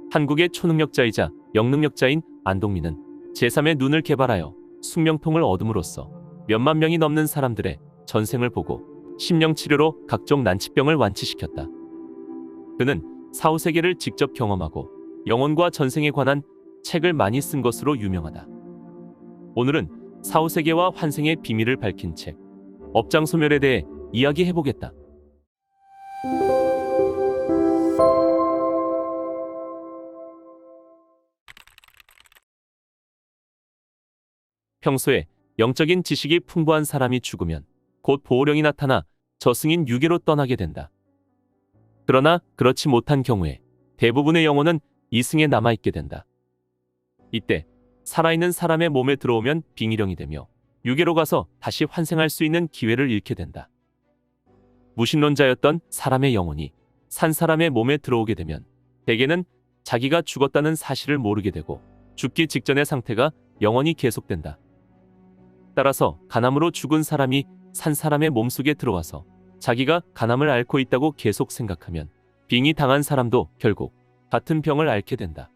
한국의 초능력자이자 영능력자인 안동민은 제3의 눈을 개발하여 숙명통을 얻음으로써 몇만 명이 넘는 사람들의 전생을 보고 심령치료로 각종 난치병을 완치시켰다. 그는 사후세계를 직접 경험하고 영혼과 전생에 관한 책을 많이 쓴 것으로 유명하다. 오늘은 사후세계와 환생의 비밀을 밝힌 책 업장소멸에 대해 이야기해보겠다. 평소에 영적인 지식이 풍부한 사람이 죽으면 곧 보호령이 나타나 저승인 유계로 떠나게 된다. 그러나 그렇지 못한 경우에 대부분의 영혼은 이승에 남아있게 된다. 이때 살아있는 사람의 몸에 들어오면 빙의령이 되며 유계로 가서 다시 환생할 수 있는 기회를 잃게 된다. 무신론자였던 사람의 영혼이 산 사람의 몸에 들어오게 되면 대개는 자기가 죽었다는 사실을 모르게 되고 죽기 직전의 상태가 영원히 계속된다. 따라서 간암으로 죽은 사람이 산 사람의 몸속에 들어와서 자기가 간암을 앓고 있다고 계속 생각하면 빙의 당한 사람도 결국 같은 병을 앓게 된다.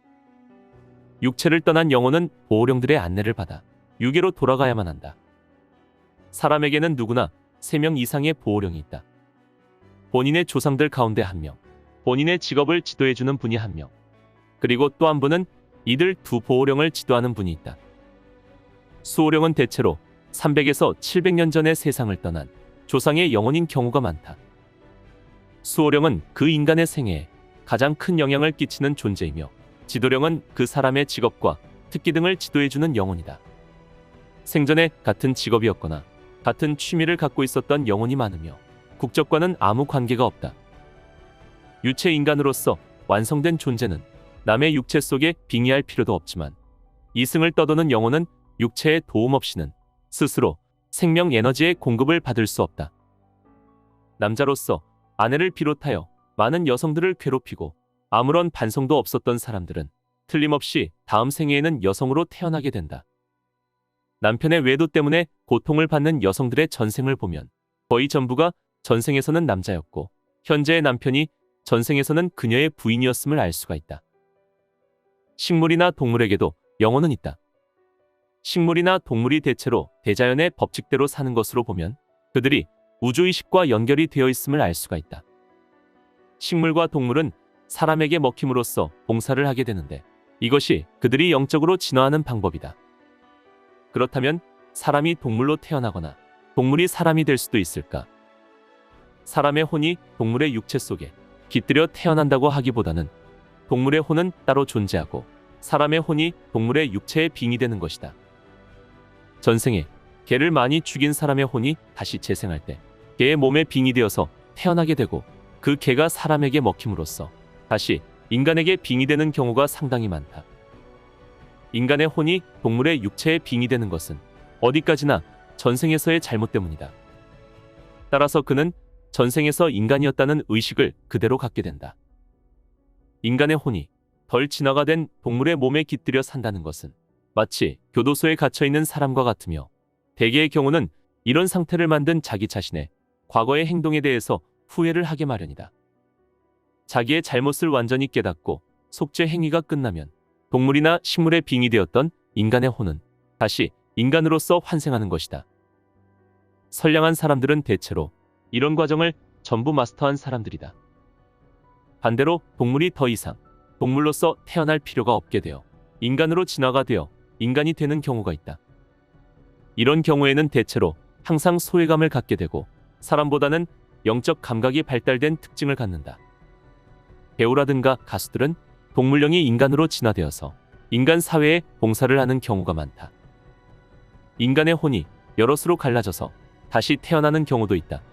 육체를 떠난 영혼은 보호령들의 안내를 받아 유계로 돌아가야만 한다. 사람에게는 누구나 3명 이상의 보호령이 있다. 본인의 조상들 가운데 1명, 본인의 직업을 지도해주는 분이 1명, 그리고 또 한 분은 이들 2 보호령을 지도하는 분이 있다. 수호령은 대체로 300에서 700년 전에 세상을 떠난 조상의 영혼인 경우가 많다. 수호령은 그 인간의 생애에 가장 큰 영향을 끼치는 존재이며 지도령은 그 사람의 직업과 특기 등을 지도해주는 영혼이다. 생전에 같은 직업이었거나 같은 취미를 갖고 있었던 영혼이 많으며 국적과는 아무 관계가 없다. 유체 인간으로서 완성된 존재는 남의 육체 속에 빙의할 필요도 없지만 이승을 떠도는 영혼은 육체의 도움 없이는 스스로 생명 에너지의 공급을 받을 수 없다. 남자로서 아내를 비롯하여 많은 여성들을 괴롭히고 아무런 반성도 없었던 사람들은 틀림없이 다음 생애에는 여성으로 태어나게 된다. 남편의 외도 때문에 고통을 받는 여성들의 전생을 보면 거의 전부가 전생에서는 남자였고 현재의 남편이 전생에서는 그녀의 부인이었음을 알 수가 있다. 식물이나 동물에게도 영혼은 있다. 식물이나 동물이 대체로 대자연의 법칙대로 사는 것으로 보면 그들이 우주의식과 연결이 되어 있음을 알 수가 있다. 식물과 동물은 사람에게 먹힘으로써 봉사를 하게 되는데 이것이 그들이 영적으로 진화하는 방법이다. 그렇다면 사람이 동물로 태어나거나 동물이 사람이 될 수도 있을까? 사람의 혼이 동물의 육체 속에 깃들여 태어난다고 하기보다는 동물의 혼은 따로 존재하고 사람의 혼이 동물의 육체에 빙의되는 것이다. 전생에 개를 많이 죽인 사람의 혼이 다시 재생할 때 개의 몸에 빙의되어서 태어나게 되고 그 개가 사람에게 먹힘으로써 다시 인간에게 빙의되는 경우가 상당히 많다. 인간의 혼이 동물의 육체에 빙의되는 것은 어디까지나 전생에서의 잘못 때문이다. 따라서 그는 전생에서 인간이었다는 의식을 그대로 갖게 된다. 인간의 혼이 덜 진화가 된 동물의 몸에 깃들여 산다는 것은 마치 교도소에 갇혀있는 사람과 같으며 대개의 경우는 이런 상태를 만든 자기 자신의 과거의 행동에 대해서 후회를 하게 마련이다. 자기의 잘못을 완전히 깨닫고 속죄 행위가 끝나면 동물이나 식물에 빙의되었던 인간의 혼은 다시 인간으로서 환생하는 것이다. 선량한 사람들은 대체로 이런 과정을 전부 마스터한 사람들이다. 반대로 동물이 더 이상 동물로서 태어날 필요가 없게 되어 인간으로 진화가 되어 인간이 되는 경우가 있다. 이런 경우에는 대체로 항상 소외감을 갖게 되고 사람보다는 영적 감각이 발달된 특징을 갖는다. 배우라든가 가수들은 동물령이 인간으로 진화되어서 인간 사회에 봉사를 하는 경우가 많다. 인간의 혼이 여럿으로 갈라져서 다시 태어나는 경우도 있다.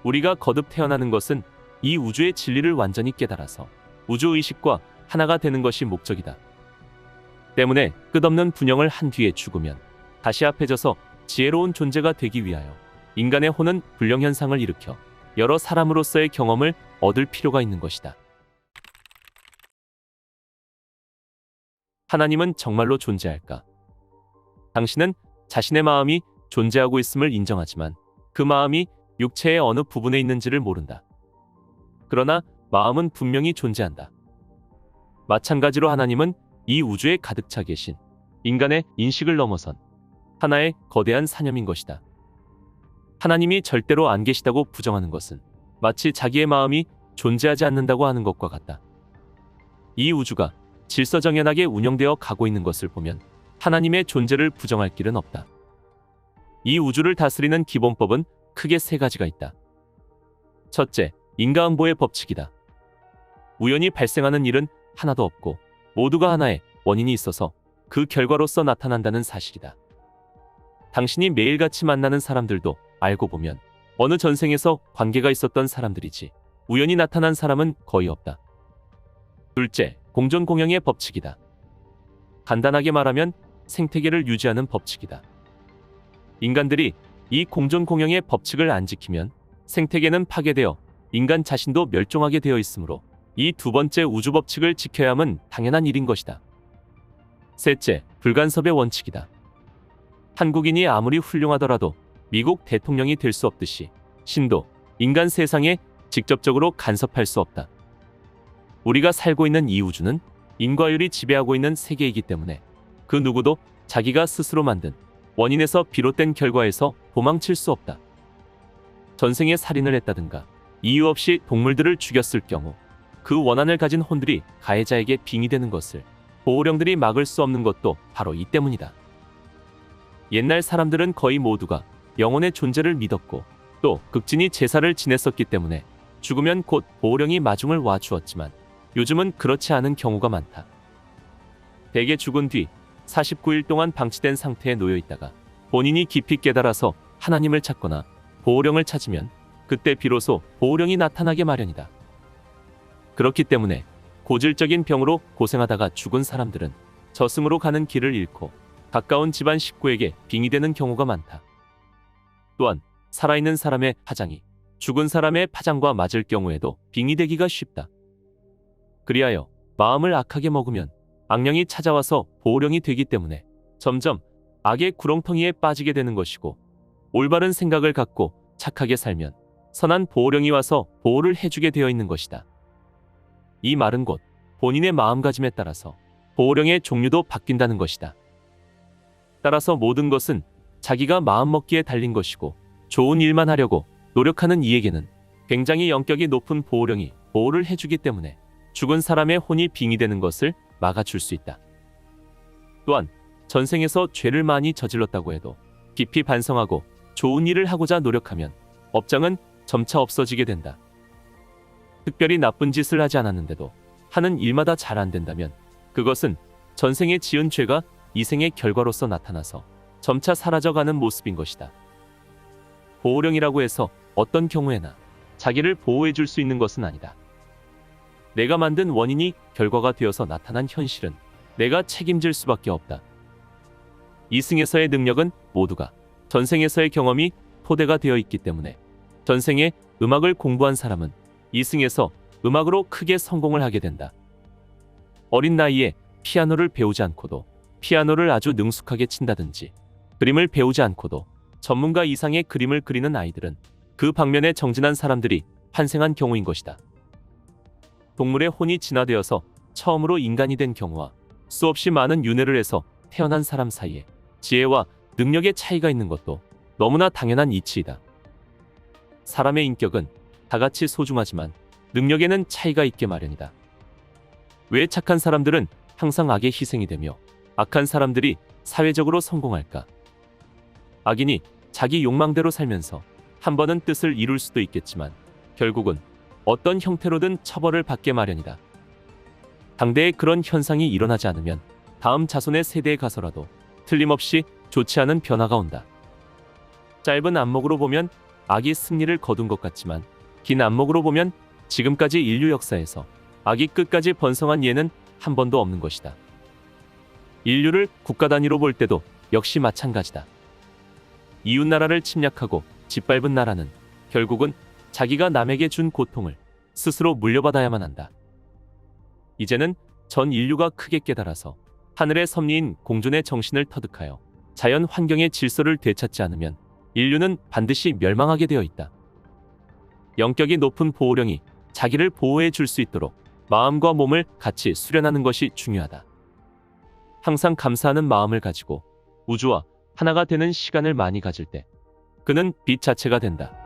우리가 거듭 태어나는 것은 이 우주의 진리를 완전히 깨달아서 우주의식과 하나가 되는 것이 목적이다. 때문에 끝없는 분영을 한 뒤에 죽으면 다시 합해져서 지혜로운 존재가 되기 위하여 인간의 혼은 불령현상을 일으켜 여러 사람으로서의 경험을 얻을 필요가 있는 것이다. 하나님은 정말로 존재할까? 당신은 자신의 마음이 존재하고 있음을 인정하지만 그 마음이 육체의 어느 부분에 있는지를 모른다. 그러나 마음은 분명히 존재한다. 마찬가지로 하나님은 이 우주에 가득 차 계신 인간의 인식을 넘어선 하나의 거대한 사념인 것이다. 하나님이 절대로 안 계시다고 부정하는 것은 마치 자기의 마음이 존재하지 않는다고 하는 것과 같다. 이 우주가 질서정연하게 운영되어 가고 있는 것을 보면 하나님의 존재를 부정할 길은 없다. 이 우주를 다스리는 기본법은 크게 세 가지가 있다. 첫째, 인과응보의 법칙이다. 우연히 발생하는 일은 하나도 없고 모두가 하나의 원인이 있어서 그 결과로서 나타난다는 사실이다. 당신이 매일같이 만나는 사람들도 알고 보면 어느 전생에서 관계가 있었던 사람들이지 우연히 나타난 사람은 거의 없다. 둘째, 공존공영의 법칙이다. 간단하게 말하면 생태계를 유지하는 법칙이다. 인간들이 이 공존공영의 법칙을 안 지키면 생태계는 파괴되어 인간 자신도 멸종하게 되어 있으므로 이 두 번째 우주 법칙을 지켜야 함은 당연한 일인 것이다. 셋째, 불간섭의 원칙이다. 한국인이 아무리 훌륭하더라도 미국 대통령이 될 수 없듯이 신도, 인간 세상에 직접적으로 간섭할 수 없다. 우리가 살고 있는 이 우주는 인과율이 지배하고 있는 세계이기 때문에 그 누구도 자기가 스스로 만든 원인에서 비롯된 결과에서 도망칠 수 없다. 전생에 살인을 했다든가 이유 없이 동물들을 죽였을 경우 그 원한을 가진 혼들이 가해자에게 빙의되는 것을 보호령들이 막을 수 없는 것도 바로 이 때문이다. 옛날 사람들은 거의 모두가 영혼의 존재를 믿었고 또 극진히 제사를 지냈었기 때문에 죽으면 곧 보호령이 마중을 와주었지만 요즘은 그렇지 않은 경우가 많다. 대개 죽은 뒤 49일 동안 방치된 상태에 놓여 있다가 본인이 깊이 깨달아서 하나님을 찾거나 보호령을 찾으면 그때 비로소 보호령이 나타나게 마련이다. 그렇기 때문에 고질적인 병으로 고생하다가 죽은 사람들은 저승으로 가는 길을 잃고 가까운 집안 식구에게 빙의되는 경우가 많다. 또한 살아있는 사람의 파장이 죽은 사람의 파장과 맞을 경우에도 빙의되기가 쉽다. 그리하여 마음을 악하게 먹으면 악령이 찾아와서 보호령이 되기 때문에 점점 악의 구렁텅이에 빠지게 되는 것이고, 올바른 생각을 갖고 착하게 살면 선한 보호령이 와서 보호를 해주게 되어 있는 것이다. 이 말은 곧 본인의 마음가짐에 따라서 보호령의 종류도 바뀐다는 것이다. 따라서 모든 것은 자기가 마음먹기에 달린 것이고, 좋은 일만 하려고 노력하는 이에게는 굉장히 영격이 높은 보호령이 보호를 해주기 때문에 죽은 사람의 혼이 빙의되는 것을 막아줄 수 있다. 또한 전생에서 죄를 많이 저질렀다고 해도 깊이 반성하고 좋은 일을 하고자 노력하면 업장은 점차 없어지게 된다. 특별히 나쁜 짓을 하지 않았는데도 하는 일마다 잘 안 된다면 그것은 전생에 지은 죄가 이생의 결과로서 나타나서 점차 사라져가는 모습인 것이다. 보호령이라고 해서 어떤 경우에나 자기를 보호해 줄 수 있는 것은 아니다. 내가 만든 원인이 결과가 되어서 나타난 현실은 내가 책임질 수밖에 없다. 이승에서의 능력은 모두가 전생에서의 경험이 토대가 되어 있기 때문에 전생에 음악을 공부한 사람은 이승에서 음악으로 크게 성공을 하게 된다. 어린 나이에 피아노를 배우지 않고도 피아노를 아주 능숙하게 친다든지, 그림을 배우지 않고도 전문가 이상의 그림을 그리는 아이들은 그 방면에 정진한 사람들이 환생한 경우인 것이다. 동물의 혼이 진화되어서 처음으로 인간이 된 경우와 수없이 많은 윤회를 해서 태어난 사람 사이에 지혜와 능력의 차이가 있는 것도 너무나 당연한 이치이다. 사람의 인격은 다같이 소중하지만 능력에는 차이가 있게 마련이다. 왜 착한 사람들은 항상 악의 희생이 되며 악한 사람들이 사회적으로 성공할까? 악인이 자기 욕망대로 살면서 한 번은 뜻을 이룰 수도 있겠지만 결국은 어떤 형태로든 처벌을 받게 마련이다. 당대에 그런 현상이 일어나지 않으면 다음 자손의 세대에 가서라도 틀림없이 좋지 않은 변화가 온다. 짧은 안목으로 보면 악이 승리를 거둔 것 같지만 긴 안목으로 보면 지금까지 인류 역사에서 악이 끝까지 번성한 예는 한 번도 없는 것이다. 인류를 국가 단위로 볼 때도 역시 마찬가지다. 이웃나라를 침략하고 짓밟은 나라는 결국은 자기가 남에게 준 고통을 스스로 물려받아야만 한다. 이제는 전 인류가 크게 깨달아서 하늘의 섭리인 공존의 정신을 터득하여 자연 환경의 질서를 되찾지 않으면 인류는 반드시 멸망하게 되어 있다. 영격이 높은 보호령이 자기를 보호해 줄 수 있도록 마음과 몸을 같이 수련하는 것이 중요하다. 항상 감사하는 마음을 가지고 우주와 하나가 되는 시간을 많이 가질 때 그는 빛 자체가 된다.